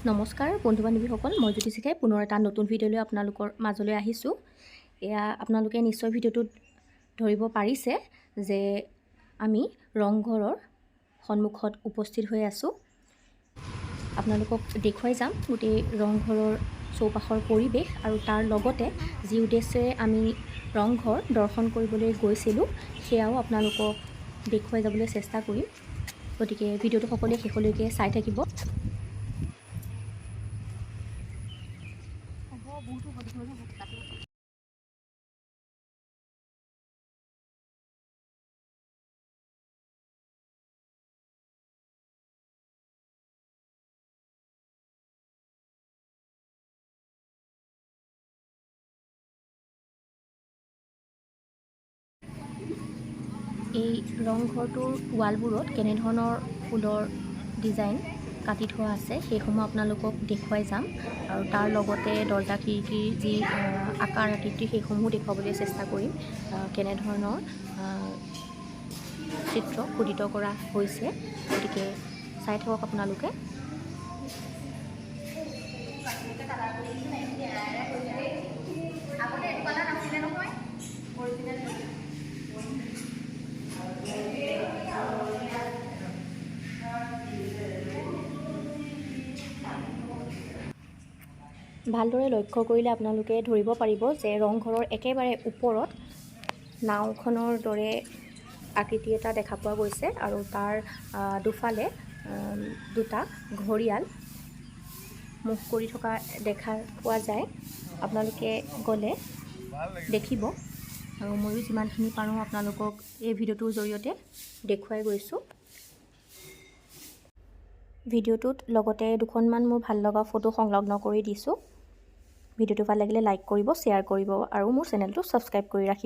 নমস্কাৰ বন্ধু বান্ধৱীসকল, মই জ্যোতি শিখাই পুনৰ এটা নতুন ভিডিঅ'লৈ আপোনালোকৰ মাজলৈ আহিছোঁ। এয়া আপোনালোকে নিশ্চয় ভিডিঅ'টোত ধৰিব পাৰিছে যে আমি ৰংঘৰৰ সন্মুখত উপস্থিত হৈ আছোঁ। আপোনালোকক দেখুৱাই যাম গোটেই ৰংঘৰৰ চৌপাশৰ পৰিৱেশ আৰু তাৰ লগতে যি উদ্দেশ্যেৰে আমি ৰংঘৰ দৰ্শন কৰিবলৈ গৈছিলোঁ সেয়াও আপোনালোকক দেখুৱাই যাবলৈ চেষ্টা কৰিম। গতিকে ভিডিঅ'টো সকলোৱে শেষলৈকে চাই থাকিব। এই ৰংঘৰটোৰ ৱালবোৰত কেনেধৰণৰ ফুলৰ ডিজাইন কাটি থোৱা আছে সেইসমূহ আপোনালোকক দেখুৱাই যাম আৰু তাৰ লগতে দৰ্জা খিৰিকীৰ যি আকাৰ আকৃতি সেইসমূহ দেখুৱাবলৈ চেষ্টা কৰিম। কেনেধৰণৰ চিত্ৰ খোদিত কৰা হৈছে, গতিকে চাই থাকক আপোনালোকে। ভালদৰে লক্ষ্য কৰিলে আপোনালোকে ধৰিব পাৰিব যে ৰংঘৰৰ একেবাৰে ওপৰত নাওখনৰ দৰে আকৃতি এটা দেখা পোৱা গৈছে আৰু তাৰ দুফালে দুটা ঘৰিয়াল মুখ কৰি থকা দেখা পোৱা যায়। আপোনালোকে গ'লে দেখিব আৰু ময়ো যিমানখিনি পাৰোঁ আপোনালোকক এই ভিডিঅ'টোৰ জৰিয়তে দেখুৱাই গৈছোঁ। ভিডিঅ'টোত লগতে দুখনমান মোৰ ভাল লগা ফটো সংলগ্ন কৰি দিছোঁ। ভিডিঅ'টো ভাল লাগিলে লাইক কৰিব, শ্বেয়াৰ কৰিব আৰু মোৰ চেনেলটো ছাবস্ক্ৰাইব কৰি ৰাখিব।